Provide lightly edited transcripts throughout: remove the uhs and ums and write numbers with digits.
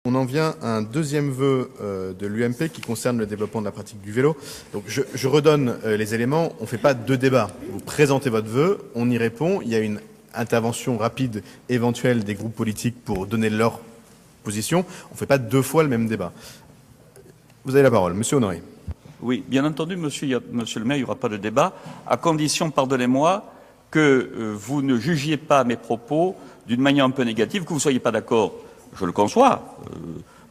On en vient à un deuxième vœu de l'UMP qui concerne le développement de la pratique du vélo. Donc je redonne les éléments. On ne fait pas deux débats. Vous présentez votre vœu, on y répond. Il y a une intervention rapide éventuelle des groupes politiques pour donner leur position. On ne fait pas deux fois le même débat. Vous avez la parole. Monsieur Honoré. Oui, bien entendu, monsieur le maire, il n'y aura pas de débat, à condition, pardonnez-moi, que vous ne jugiez pas mes propos d'une manière un peu négative, que vous ne soyez pas d'accord. Je le conçois.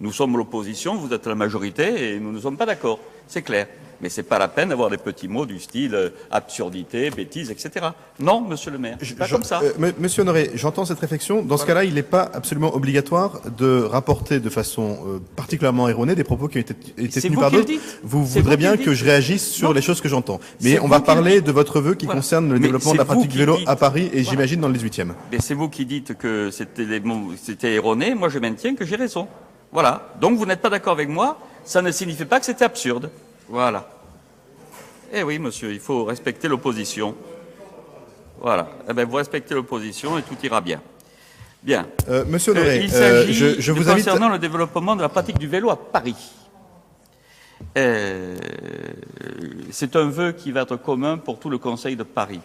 Nous sommes l'opposition, vous êtes la majorité et nous ne sommes pas d'accord. C'est clair. Mais c'est pas la peine d'avoir des petits mots du style absurdité, bêtise, etc. Non, monsieur le maire, c'est pas comme ça. Monsieur Honoré, j'entends cette réflexion. Dans ce cas-là, il n'est pas absolument obligatoire de rapporter de façon particulièrement erronée des propos qui ont été tenus par d'autres. Vous voudrez bien que je réagisse sur les choses que j'entends. Mais on va parler de votre vœu qui concerne le développement de la pratique du vélo à Paris et j'imagine dans le 18e. Mais c'est vous qui dites que c'était erroné. Moi, je maintiens que j'ai raison. Voilà. Donc, vous n'êtes pas d'accord avec moi. Ça ne signifie pas que c'était absurde. Voilà. Eh oui, monsieur, il faut respecter l'opposition. Voilà. Eh bien, vous respectez l'opposition et tout ira bien. Bien. Monsieur Honoré, il s'agit je vous invite... concernant le développement de la pratique du vélo à Paris. C'est un vœu qui va être commun pour tout le Conseil de Paris.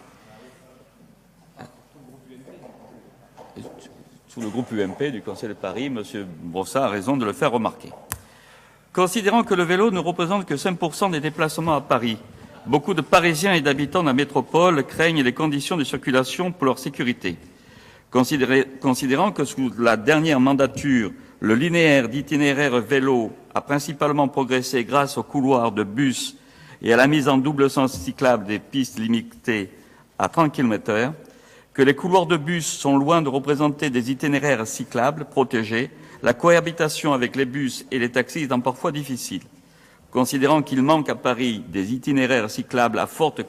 Sous le groupe UMP du Conseil de Paris, monsieur Brossat a raison de le faire remarquer. Considérant que le vélo ne représente que 5% des déplacements à Paris, beaucoup de Parisiens et d'habitants de la métropole craignent les conditions de circulation pour leur sécurité. Considérant que sous la dernière mandature, le linéaire d'itinéraire vélo a principalement progressé grâce aux couloirs de bus et à la mise en double sens cyclable des pistes limitées à 30 km/h, que les couloirs de bus sont loin de représenter des itinéraires cyclables protégés, la cohabitation avec les bus et les taxis étant parfois difficile. Considérant qu'il manque à Paris des itinéraires cyclables à forte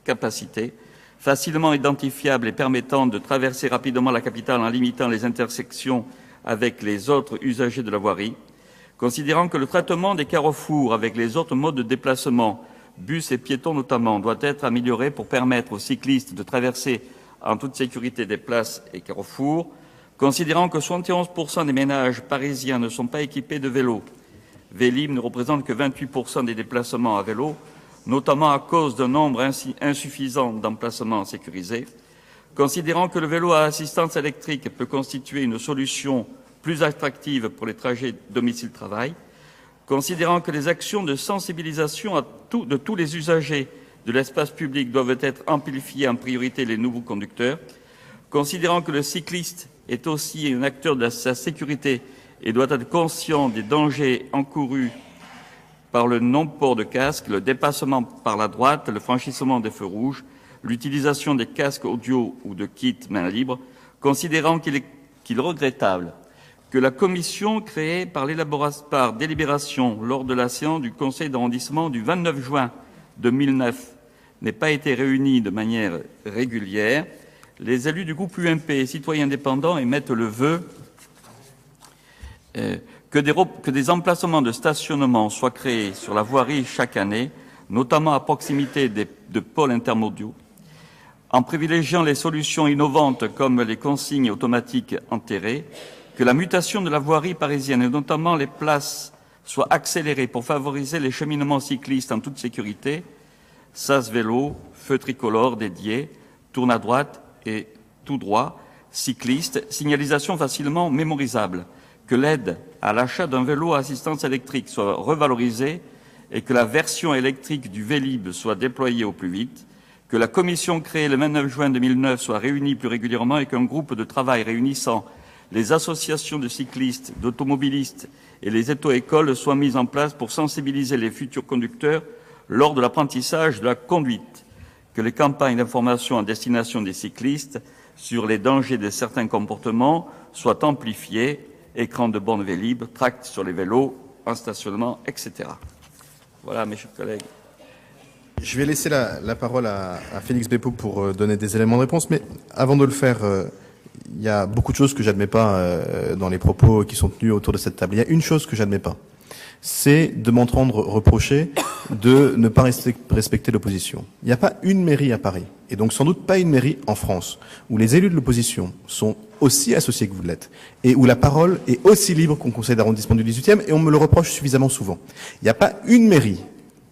capacité, facilement identifiables et permettant de traverser rapidement la capitale en limitant les intersections avec les autres usagers de la voirie, considérant que le traitement des carrefours avec les autres modes de déplacement, bus et piétons notamment, doit être amélioré pour permettre aux cyclistes de traverser en toute sécurité des places et carrefours, considérant que 71% des ménages parisiens ne sont pas équipés de vélos, Vélib ne représente que 28% des déplacements à vélo, notamment à cause d'un nombre insuffisant d'emplacements sécurisés, considérant que le vélo à assistance électrique peut constituer une solution plus attractive pour les trajets domicile-travail, considérant que les actions de sensibilisation de tous les usagers de l'espace public doivent être amplifiées en priorité les nouveaux conducteurs, considérant que le cycliste est aussi un acteur de sa sécurité et doit être conscient des dangers encourus par le non-port de casque, le dépassement par la droite, le franchissement des feux rouges, l'utilisation des casques audio ou de kits main libre, considérant qu'il est regrettable que la commission créée par délibération lors de la séance du Conseil d'arrondissement du 29 juin 2009 n'ait pas été réunie de manière régulière, les élus du groupe UMP et citoyens indépendants émettent le vœu que des emplacements de stationnement soient créés sur la voirie chaque année, notamment à proximité de pôles intermodaux, en privilégiant les solutions innovantes comme les consignes automatiques enterrées, que la mutation de la voirie parisienne et notamment les places soient accélérées pour favoriser les cheminements cyclistes en toute sécurité, sas vélo, feu tricolore dédié, tourne à droite et tout droit, cycliste, signalisation facilement mémorisable, que l'aide à l'achat d'un vélo à assistance électrique soit revalorisée et que la version électrique du Vélib soit déployée au plus vite, que la commission créée le 29 juin 2009 soit réunie plus régulièrement et qu'un groupe de travail réunissant les associations de cyclistes, d'automobilistes et les auto-écoles soit mis en place pour sensibiliser les futurs conducteurs lors de l'apprentissage de la conduite, que les campagnes d'information à destination des cyclistes sur les dangers de certains comportements soient amplifiées, écran de borne Vélib, tracts sur les vélos, en stationnement, etc. Voilà, mes chers collègues. Je vais laisser la parole à Félix Beppo pour donner des éléments de réponse, mais avant de le faire, il y a beaucoup de choses que j'admets pas dans les propos qui sont tenus autour de cette table. Il y a une chose que j'admets pas. c'est de m'entendre reprocher de ne pas respecter l'opposition. Il n'y a pas une mairie à Paris, et donc sans doute pas une mairie en France, où les élus de l'opposition sont aussi associés que vous l'êtes, et où la parole est aussi libre qu'au conseil d'arrondissement du 18e, et on me le reproche suffisamment souvent. Il n'y a pas une mairie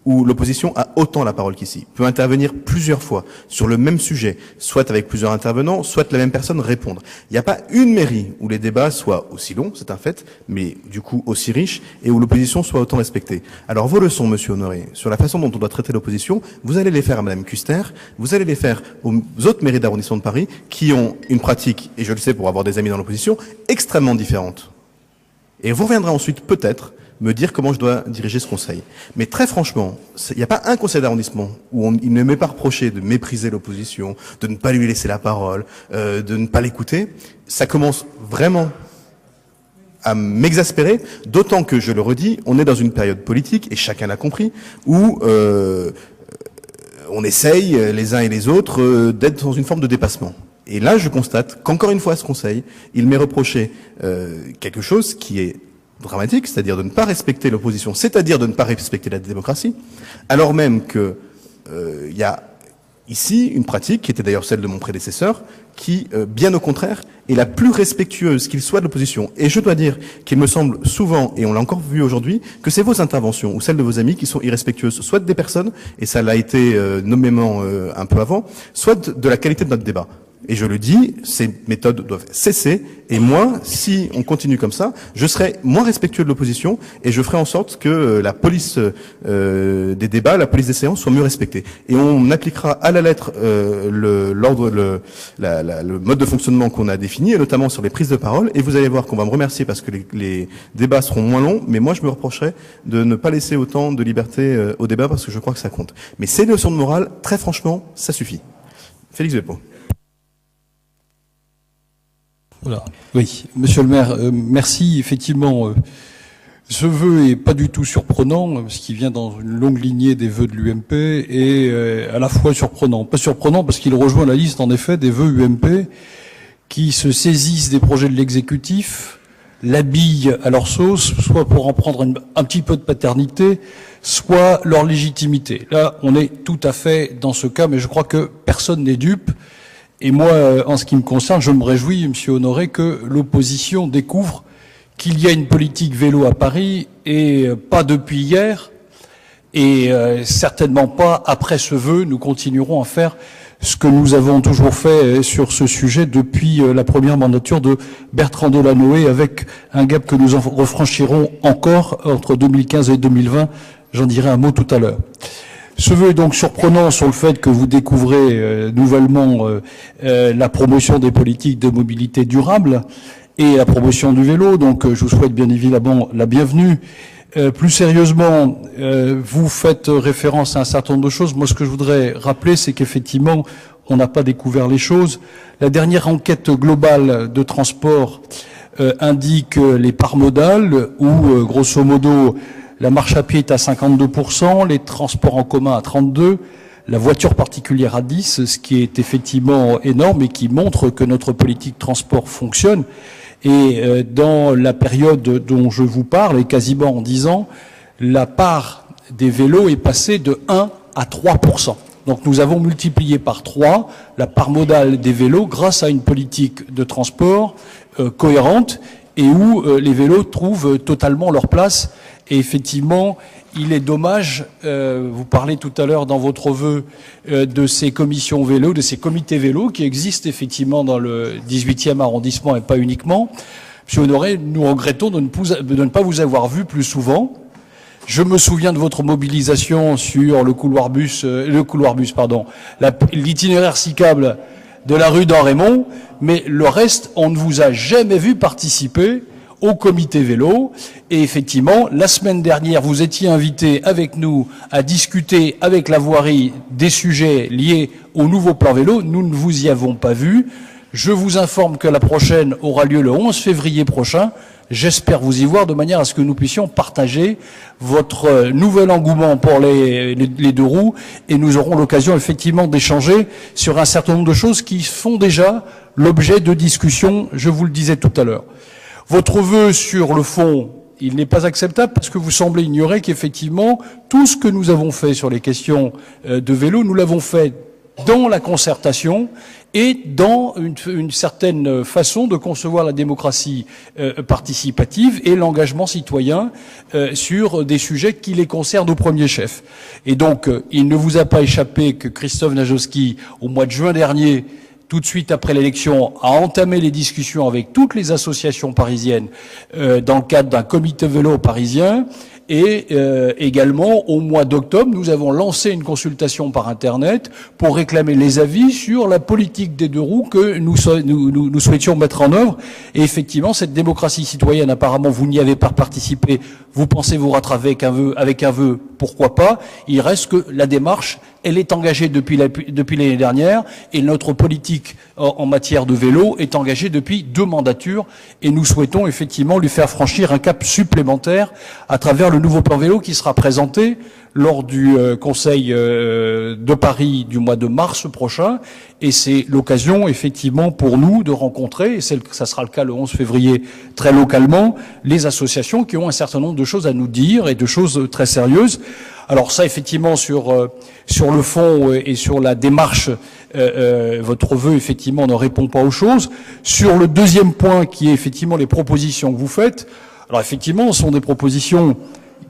où l'opposition a autant la parole qu'ici, peut intervenir plusieurs fois sur le même sujet, soit avec plusieurs intervenants, soit la même personne répondre. Il n'y a pas une mairie où les débats soient aussi longs, c'est un fait, mais du coup aussi riches, et où l'opposition soit autant respectée. Alors vos leçons, monsieur Honoré, sur la façon dont on doit traiter l'opposition, vous allez les faire à madame Kuster, vous allez les faire aux autres mairies d'arrondissement de Paris, qui ont une pratique, et je le sais pour avoir des amis dans l'opposition, extrêmement différente. Et vous reviendrez ensuite, peut-être, me dire comment je dois diriger ce conseil. Mais très franchement, il n'y a pas un conseil d'arrondissement où il ne m'est pas reproché de mépriser l'opposition, de ne pas lui laisser la parole, de ne pas l'écouter. Ça commence vraiment à m'exaspérer, d'autant que, je le redis, on est dans une période politique, et chacun l'a compris, où on essaye, les uns et les autres, d'être dans une forme de dépassement. Et là, je constate qu'encore une fois, à ce conseil, il m'est reproché quelque chose qui est dramatique, c'est-à-dire de ne pas respecter l'opposition, c'est-à-dire de ne pas respecter la démocratie, alors même que il y a ici une pratique, qui était d'ailleurs celle de mon prédécesseur, qui, bien au contraire, est la plus respectueuse qu'il soit de l'opposition. Et je dois dire qu'il me semble souvent, et on l'a encore vu aujourd'hui, que c'est vos interventions ou celles de vos amis qui sont irrespectueuses, soit des personnes, et ça l'a été nommément un peu avant, soit de la qualité de notre débat. Et je le dis, ces méthodes doivent cesser. Et moi, si on continue comme ça, je serai moins respectueux de l'opposition et je ferai en sorte que la police des débats, la police des séances soit mieux respectée. Et on appliquera à la lettre le mode de fonctionnement qu'on a défini, et notamment sur les prises de parole. Et vous allez voir qu'on va me remercier parce que les débats seront moins longs. Mais moi, je me reprocherai de ne pas laisser autant de liberté au débat parce que je crois que ça compte. Mais ces notions de morale, très franchement, ça suffit. Félix Vépo. Voilà. Oui, monsieur le maire, merci. Effectivement, ce vœu est pas du tout surprenant, parce qu'il vient dans une longue lignée des vœux de l'UMP, et à la fois surprenant. Pas surprenant parce qu'il rejoint la liste, en effet, des vœux UMP qui se saisissent des projets de l'exécutif, l'habillent à leur sauce, soit pour en prendre un petit peu de paternité, soit leur légitimité. Là, on est tout à fait dans ce cas, mais je crois que personne n'est dupe. Et moi, en ce qui me concerne, je me réjouis, monsieur Honoré, que l'opposition découvre qu'il y a une politique vélo à Paris, et pas depuis hier, et certainement pas après ce vœu. Nous continuerons à faire ce que nous avons toujours fait sur ce sujet depuis la première mandature de Bertrand Delanoë, avec un gap que nous en refranchirons encore entre 2015 et 2020. J'en dirai un mot tout à l'heure. Ce vœu est donc surprenant sur le fait que vous découvrez nouvellement la promotion des politiques de mobilité durable et la promotion du vélo. Donc je vous souhaite bien évidemment la bienvenue. Plus sérieusement, vous faites référence à un certain nombre de choses. Moi, ce que je voudrais rappeler, c'est qu'effectivement, on n'a pas découvert les choses. La dernière enquête globale de transport indique les parts modales, où grosso modo, la marche à pied est à 52%, les transports en commun à 32%, la voiture particulière à 10%, ce qui est effectivement énorme et qui montre que notre politique de transport fonctionne. Et dans la période dont je vous parle, et quasiment en 10 ans, la part des vélos est passée de 1 à 3%. Donc nous avons multiplié par 3 la part modale des vélos grâce à une politique de transport cohérente, et où les vélos trouvent totalement leur place. Et effectivement, il est dommage, vous parlez tout à l'heure dans votre vœu de ces commissions vélo, de ces comités vélo qui existent effectivement dans le 18e arrondissement et pas uniquement. Monsieur Honoré, nous regrettons de ne pas vous avoir vu plus souvent. Je me souviens de votre mobilisation sur l'itinéraire cyclable de la rue d'Henrémont, mais le reste, on ne vous a jamais vu participer au comité vélo. Et effectivement, la semaine dernière, vous étiez invité avec nous à discuter avec la voirie des sujets liés au nouveau plan vélo. Nous ne vous y avons pas vu. Je vous informe que la prochaine aura lieu le 11 février prochain. J'espère vous y voir de manière à ce que nous puissions partager votre nouvel engouement pour les deux roues, et nous aurons l'occasion effectivement d'échanger sur un certain nombre de choses qui font déjà l'objet de discussions, je vous le disais tout à l'heure. Votre vœu sur le fond, Il n'est pas acceptable parce que vous semblez ignorer qu'effectivement, tout ce que nous avons fait sur les questions de vélo, nous l'avons fait dans la concertation et dans une certaine façon de concevoir la démocratie participative et l'engagement citoyen sur des sujets qui les concernent au premier chef. Et donc, il ne vous a pas échappé que Christophe Najowski, au mois de juin dernier, tout de suite après l'élection, a entamé les discussions avec toutes les associations parisiennes dans le cadre d'un comité vélo parisien. Et également, au mois d'octobre, nous avons lancé une consultation par Internet pour réclamer les avis sur la politique des deux roues que nous souhaitions mettre en œuvre. Et effectivement, cette démocratie citoyenne, apparemment, vous n'y avez pas participé. Vous pensez vous rattraper avec un vœu, pourquoi pas. Il reste que la démarche, elle est engagée depuis l'année dernière, et notre politique en matière de vélo est engagée depuis 2 mandatures, et nous souhaitons effectivement lui faire franchir un cap supplémentaire à travers le nouveau plan vélo qui sera présenté lors du Conseil de Paris du mois de mars prochain, et c'est l'occasion effectivement pour nous de rencontrer, et ça sera le cas le 11 février très localement, les associations qui ont un certain nombre de choses à nous dire et de choses très sérieuses. Alors ça, effectivement, sur le fond et sur la démarche, votre vœu, effectivement, ne répond pas aux choses. Sur le deuxième point, qui est effectivement les propositions que vous faites, alors effectivement, ce sont des propositions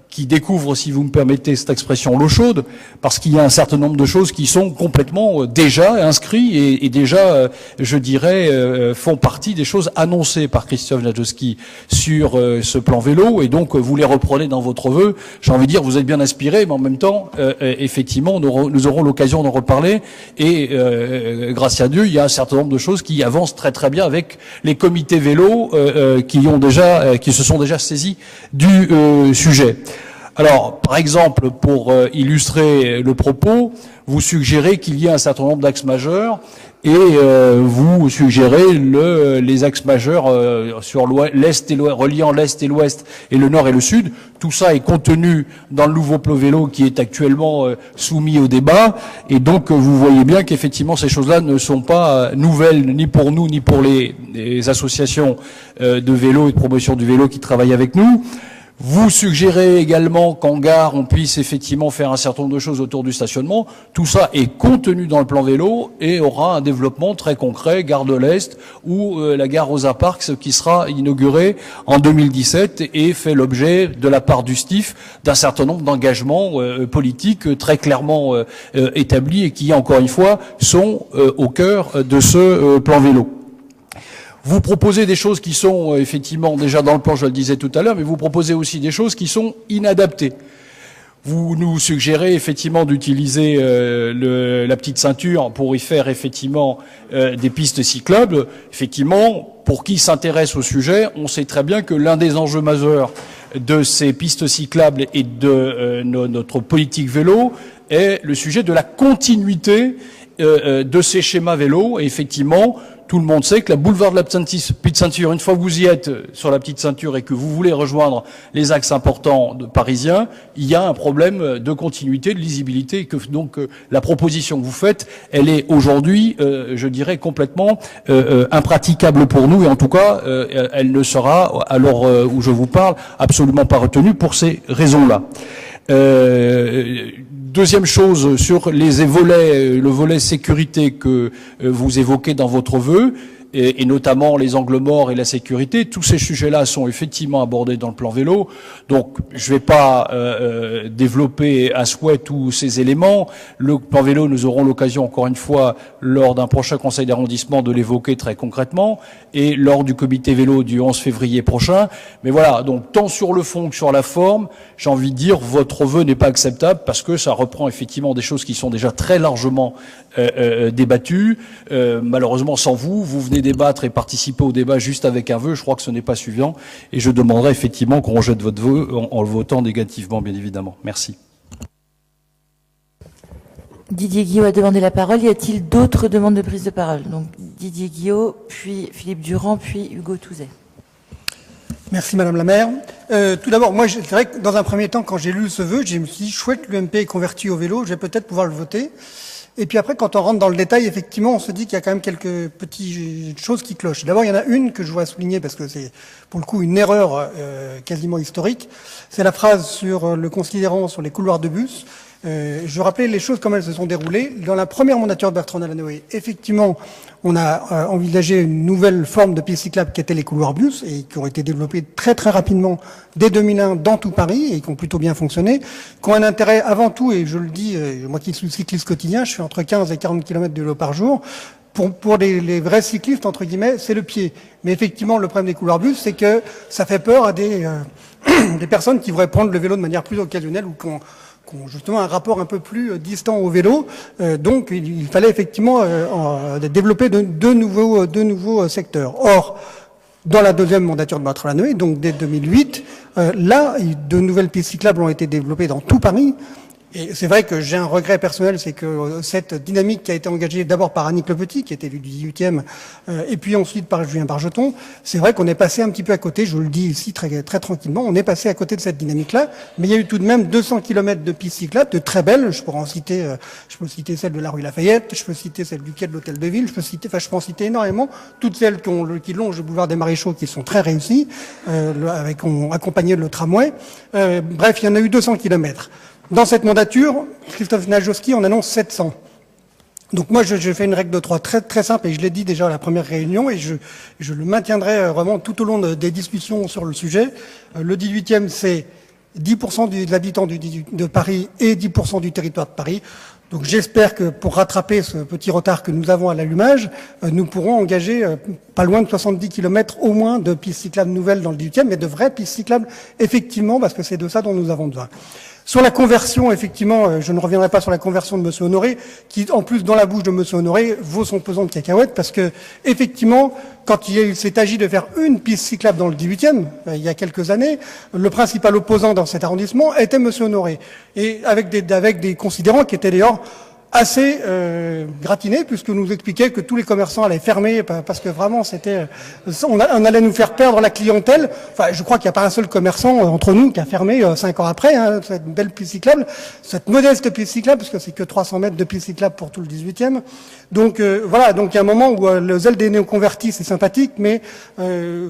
qui découvre, si vous me permettez cette expression, l'eau chaude, parce qu'il y a un certain nombre de choses qui sont complètement déjà inscrites et déjà, je dirais, font partie des choses annoncées par Christophe Najowski sur ce plan vélo, et donc vous les reprenez dans votre vœu. J'ai envie de dire, vous êtes bien inspiré, mais en même temps, effectivement, nous aurons l'occasion d'en reparler, et grâce à Dieu, il y a un certain nombre de choses qui avancent très très bien avec les comités vélo qui se sont déjà saisis du sujet. Alors, par exemple, pour illustrer le propos, vous suggérez qu'il y ait un certain nombre d'axes majeurs, et vous suggérez les axes majeurs sur l'est et l'ouest, reliant l'est et l'ouest et le nord et le sud. Tout ça est contenu dans le nouveau plan vélo qui est actuellement soumis au débat, et donc vous voyez bien qu'effectivement ces choses-là ne sont pas nouvelles ni pour nous ni pour les associations de vélo et de promotion du vélo qui travaillent avec nous. Vous suggérez également qu'en gare, on puisse effectivement faire un certain nombre de choses autour du stationnement. Tout ça est contenu dans le plan vélo et aura un développement très concret, gare de l'Est ou la gare Rosa Parks qui sera inaugurée en 2017 et fait l'objet de la part du STIF d'un certain nombre d'engagements politiques très clairement établis et qui, encore une fois, sont au cœur de ce plan vélo. Vous proposez des choses qui sont effectivement déjà dans le plan, je le disais tout à l'heure, mais vous proposez aussi des choses qui sont inadaptées. Vous nous suggérez effectivement d'utiliser la petite ceinture pour y faire effectivement des pistes cyclables. Effectivement, pour qui s'intéresse au sujet, on sait très bien que l'un des enjeux majeurs de ces pistes cyclables et de notre politique vélo est le sujet de la continuité de ces schémas vélo. Et effectivement, tout le monde sait que la boulevard de la petite ceinture, une fois que vous y êtes sur la petite ceinture et que vous voulez rejoindre les axes importants parisiens, il y a un problème de continuité, de lisibilité, et que donc la proposition que vous faites, elle est aujourd'hui, je dirais, complètement impraticable pour nous, et en tout cas, elle ne sera, à l'heure où je vous parle, absolument pas retenue pour ces raisons-là. Deuxième chose, sur le volet sécurité que vous évoquez dans votre vœu, et notamment les angles morts et la sécurité, tous ces sujets-là sont effectivement abordés dans le plan vélo. Donc, je ne vais pas développer à souhait tous ces éléments. Le plan vélo, nous aurons l'occasion, encore une fois, lors d'un prochain conseil d'arrondissement, de l'évoquer très concrètement, et lors du comité vélo du 11 février prochain. Mais voilà, donc tant sur le fond que sur la forme, j'ai envie de dire, votre vœu n'est pas acceptable parce que ça reprend effectivement des choses qui sont déjà très largement débattues. Malheureusement, sans vous, vous venez débattre et participer au débat juste avec un vœu, je crois que ce n'est pas suffisant, et je demanderai effectivement qu'on rejette votre vœu en le votant négativement, bien évidemment. Merci. Didier Guillot a demandé la parole. Y a-t-il d'autres demandes de prise de parole? Donc Didier Guillot, puis Philippe Durand, puis Hugo Touzet. Merci Madame la maire. Tout d'abord, moi, c'est vrai que dans un premier temps, quand j'ai lu ce vœu, je me suis dit, chouette, l'UMP est converti au vélo, je vais peut-être pouvoir le voter. Et puis après, quand on rentre dans le détail, effectivement, on se dit qu'il y a quand même quelques petites choses qui clochent. D'abord, il y en a une que je vois souligner parce que c'est pour le coup une erreur quasiment historique. C'est la phrase sur le considérant sur les couloirs de bus. Je rappelais les choses comme elles se sont déroulées. Dans la première mandature de Bertrand Delanoë, effectivement, on a envisagé une nouvelle forme de piste cyclable qui était les couloirs bus et qui ont été développés très très rapidement dès 2001 dans tout Paris et qui ont plutôt bien fonctionné, qui ont un intérêt avant tout, et je le dis, moi qui suis cycliste quotidien, je fais entre 15 et 40 km de vélo par jour. Pour les vrais cyclistes, entre guillemets, c'est le pied. Mais effectivement, le problème des couloirs bus, c'est que ça fait peur à des personnes qui voudraient prendre le vélo de manière plus occasionnelle ou qui ont justement un rapport un peu plus distant au vélo. Donc, il fallait effectivement développer de nouveaux secteurs. Or, dans la deuxième mandature de Bertrand Delanoë, donc dès 2008, là, de nouvelles pistes cyclables ont été développées dans tout Paris. Et c'est vrai que j'ai un regret personnel, c'est que cette dynamique qui a été engagée d'abord par Annick Le Petit, qui était élu du 18e, et puis ensuite par Julien Bargeton, c'est vrai qu'on est passé un petit peu à côté, je vous le dis ici très, très tranquillement, on est passé à côté de cette dynamique-là, mais il y a eu tout de même 200 km de pistes cyclables, de très belles, je peux citer celle de la rue Lafayette, je peux citer celle du quai de l'Hôtel de Ville, je peux en citer énormément, toutes celles qui longent le boulevard des Maréchaux qui sont très réussies, ont accompagné le tramway. Bref, il y en a eu 200 km. Dans cette mandature, Christophe Najowski en annonce 700. Donc moi, je fais une règle de 3 très, très simple, et je l'ai dit déjà à la première réunion, et je le maintiendrai vraiment tout au long des discussions sur le sujet. Le 18e, c'est 10% des habitants de Paris et 10% du territoire de Paris. Donc j'espère que pour rattraper ce petit retard que nous avons à l'allumage, nous pourrons engager pas loin de 70 km au moins de pistes cyclables nouvelles dans le 18e, mais de vraies pistes cyclables, effectivement, parce que c'est de ça dont nous avons besoin. Sur la conversion, effectivement, je ne reviendrai pas sur la conversion de Monsieur Honoré, qui, en plus, dans la bouche de Monsieur Honoré, vaut son pesant de cacahuètes, parce que, effectivement, quand il s'est agi de faire une piste cyclable dans le 18e, il y a quelques années, le principal opposant dans cet arrondissement était Monsieur Honoré. Et avec des considérants qui étaient d'ailleurs assez gratiné, puisque nous expliquait que tous les commerçants allaient fermer parce que vraiment on allait nous faire perdre la clientèle. Enfin, je crois qu'il n'y a pas un seul commerçant entre nous qui a fermé 5 ans après, cette belle piste cyclable, cette modeste piste cyclable, parce que c'est que 300 mètres de piste cyclable pour tout le 18e. Donc voilà, donc il y a un moment où le zèle des néoconvertis c'est sympathique, mais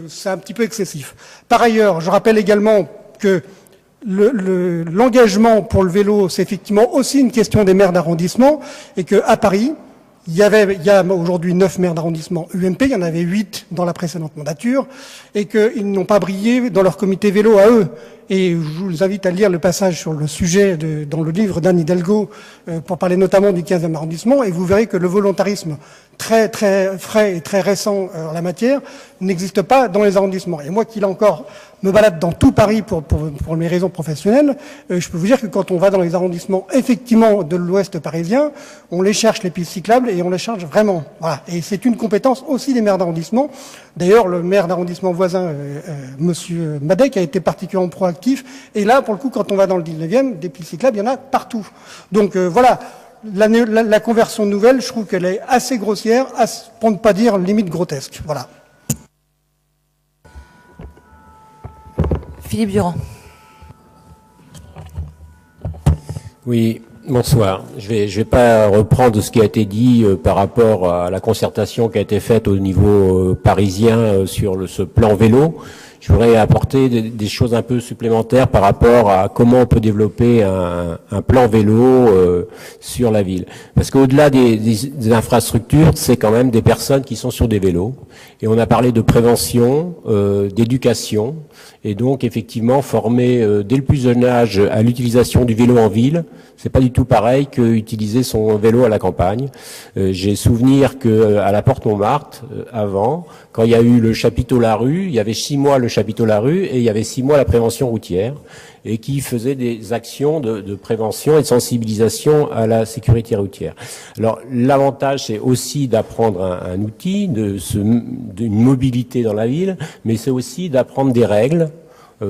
c'est un petit peu excessif. Par ailleurs, je rappelle également que l'engagement pour le vélo, c'est effectivement aussi une question des maires d'arrondissement, et qu'à Paris, il y a aujourd'hui 9 maires d'arrondissement UMP, il y en avait 8 dans la précédente mandature, et qu'ils n'ont pas brillé dans leur comité vélo à eux. Et je vous invite à lire le passage sur le sujet dans le livre d'Anne Hidalgo, pour parler notamment du 15e arrondissement, et vous verrez que le volontarisme très très frais et très récent en la matière n'existe pas dans les arrondissements. Et moi qui là encore me balade dans tout Paris pour mes raisons professionnelles, je peux vous dire que quand on va dans les arrondissements effectivement de l'ouest parisien, on les cherche les pistes cyclables et on les cherche vraiment. Voilà. Et c'est une compétence aussi des maires d'arrondissement. D'ailleurs, le maire d'arrondissement voisin, Monsieur Madec, a été particulièrement proactif. Et là, pour le coup, quand on va dans le 19e, des pistes cyclables, il y en a partout. Donc voilà. La conversion nouvelle, je trouve qu'elle est assez grossière, pour ne pas dire limite grotesque. Voilà. Philippe Durand. Oui, bonsoir. Je vais pas reprendre ce qui a été dit par rapport à la concertation qui a été faite au niveau parisien sur ce plan vélo. Je voudrais apporter des choses un peu supplémentaires par rapport à comment on peut développer un plan vélo sur la ville. Parce qu'au-delà des infrastructures, c'est quand même des personnes qui sont sur des vélos. Et on a parlé de prévention, d'éducation, et donc effectivement former dès le plus jeune âge à l'utilisation du vélo en ville. C'est pas du tout pareil que utiliser son vélo à la campagne. J'ai souvenir que à la Porte Montmartre, avant, quand il y a eu le chapiteau La Rue, il y avait 6 mois le chapiteau La Rue et il y avait 6 mois la prévention routière, et qui faisait des actions de prévention et de sensibilisation à la sécurité routière. Alors l'avantage, c'est aussi d'apprendre un outil, d'une mobilité dans la ville, mais c'est aussi d'apprendre des règles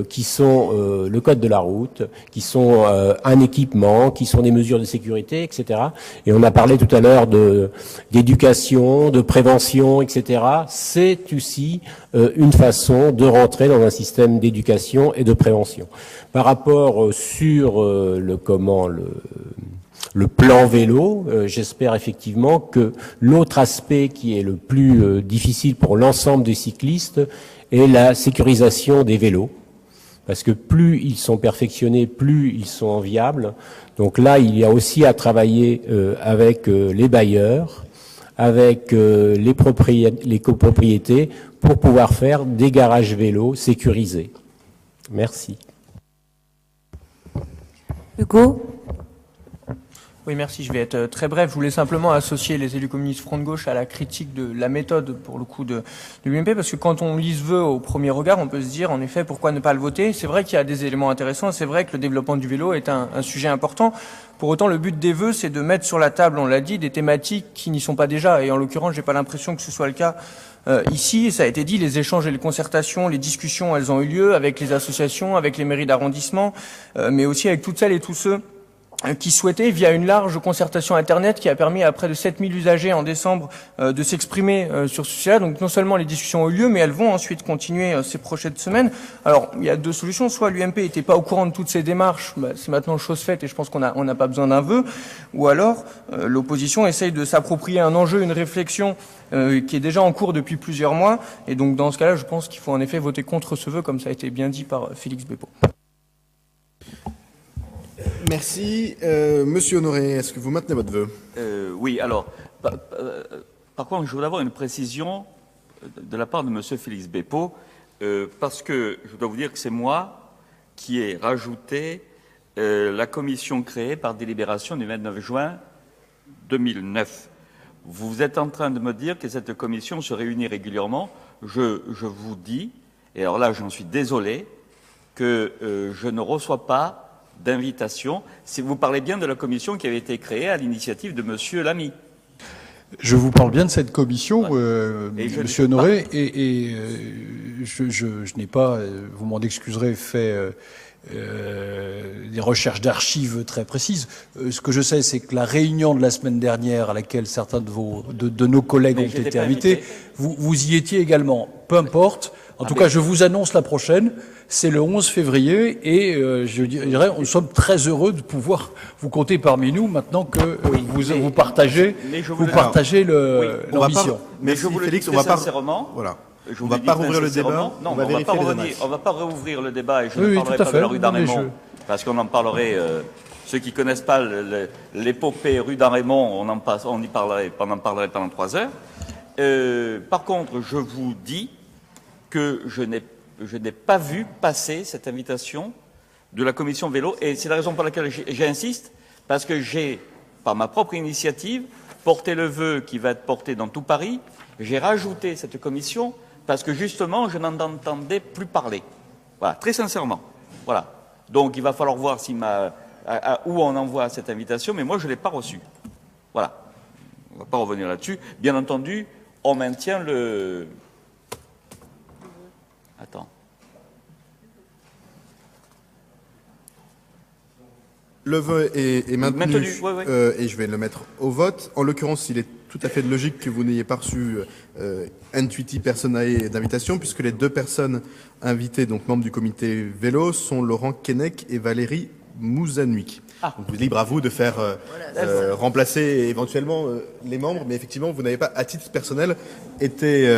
qui sont le code de la route, qui sont un équipement, qui sont des mesures de sécurité, etc. Et on a parlé tout à l'heure d'éducation, de prévention, etc. C'est aussi une façon de rentrer dans un système d'éducation et de prévention. Par rapport sur le plan vélo. J'espère effectivement que l'autre aspect qui est le plus difficile pour l'ensemble des cyclistes est la sécurisation des vélos. Parce que plus ils sont perfectionnés, plus ils sont enviables. Donc là, il y a aussi à travailler avec les bailleurs, avec les copropriétés, pour pouvoir faire des garages vélos sécurisés. Merci. Hugo? Oui, merci. Je vais être très bref. Je voulais simplement associer les élus communistes Front de Gauche à la critique de la méthode, pour le coup, de l'UMP, parce que quand on lit ce vœu au premier regard, on peut se dire, en effet, pourquoi ne pas le voter? C'est vrai qu'il y a des éléments intéressants. C'est vrai que le développement du vélo est un sujet important. Pour autant, le but des vœux, c'est de mettre sur la table, on l'a dit, des thématiques qui n'y sont pas déjà. Et en l'occurrence, j'ai pas l'impression que ce soit le cas ici. Ça a été dit, les échanges et les concertations, les discussions, elles ont eu lieu avec les associations, avec les mairies d'arrondissement, mais aussi avec toutes celles et tous ceux qui souhaitait, via une large concertation Internet qui a permis à près de 7000 usagers en décembre de s'exprimer sur ce sujet-là. Donc non seulement les discussions ont eu lieu, mais elles vont ensuite continuer ces prochaines semaines. Alors, il y a deux solutions. Soit l'UMP n'était pas au courant de toutes ces démarches, c'est maintenant chose faite et je pense qu'on n'a pas besoin d'un vœu. Ou alors, l'opposition essaye de s'approprier un enjeu, une réflexion qui est déjà en cours depuis plusieurs mois. Et donc, dans ce cas-là, je pense qu'il faut en effet voter contre ce vœu, comme ça a été bien dit par Félix Bépaud. Merci. Monsieur Honoré, est-ce que vous maintenez votre vœu? Oui, alors, par contre, je voudrais avoir une précision de la part de monsieur Félix Bépaud, parce que je dois vous dire que c'est moi qui ai rajouté la commission créée par délibération du 29 juin 2009. Vous êtes en train de me dire que cette commission se réunit régulièrement. Je vous dis, et alors là, j'en suis désolé, que je ne reçois pas d'invitation. Si vous parlez bien de la commission qui avait été créée à l'initiative de monsieur Lamy. Je vous parle bien de cette commission, monsieur Honoré, je n'ai pas, vous m'en excuserez, fait des recherches d'archives très précises. Ce que je sais, c'est que la réunion de la semaine dernière, à laquelle certains de nos collègues ont été invités, vous y étiez également. Peu importe. En tout cas, je vous annonce la prochaine. C'est le 11 février et je dirais, nous sommes très heureux de pouvoir vous compter parmi nous maintenant que vous partagez l'ambition. Mais je vous le dis sincèrement. Voilà. On ne va pas rouvrir le débat. Non, on ne va pas rouvrir le débat et je ne parlerai pas de la rue d'En-Raymond parce qu'on en parlerait. Ceux qui ne connaissent pas l'épopée rue d'En-Raymond, on en parlerait pendant 3 heures. Par contre, je vous dis que je n'ai pas vu passer cette invitation de la commission vélo et c'est la raison pour laquelle j'insiste, parce que j'ai, par ma propre initiative, porté le vœu qui va être porté dans tout Paris. J'ai rajouté cette commission parce que justement, je n'en entendais plus parler. Voilà, très sincèrement. Voilà. Donc, il va falloir voir où on envoie cette invitation, mais moi, je ne l'ai pas reçue. Voilà. On ne va pas revenir là-dessus. Bien entendu, on maintient le... Attends. Le vœu est maintenu, oui. Et je vais le mettre au vote. En l'occurrence, il est tout à fait logique que vous n'ayez pas reçu intuiti personae d'invitation, puisque les 2 personnes invitées, donc membres du comité vélo, sont Laurent Keinec et Valérie Mouzanoui. Donc, libre à vous de faire remplacer éventuellement les membres, mais effectivement, vous n'avez pas, à titre personnel, été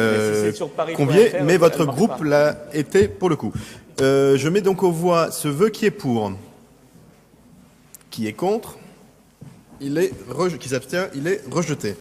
convié, mais votre groupe l'a été pour le coup. Je mets donc aux voix ce vœu qui est pour, qui est contre, qui s'abstient, il est rejeté.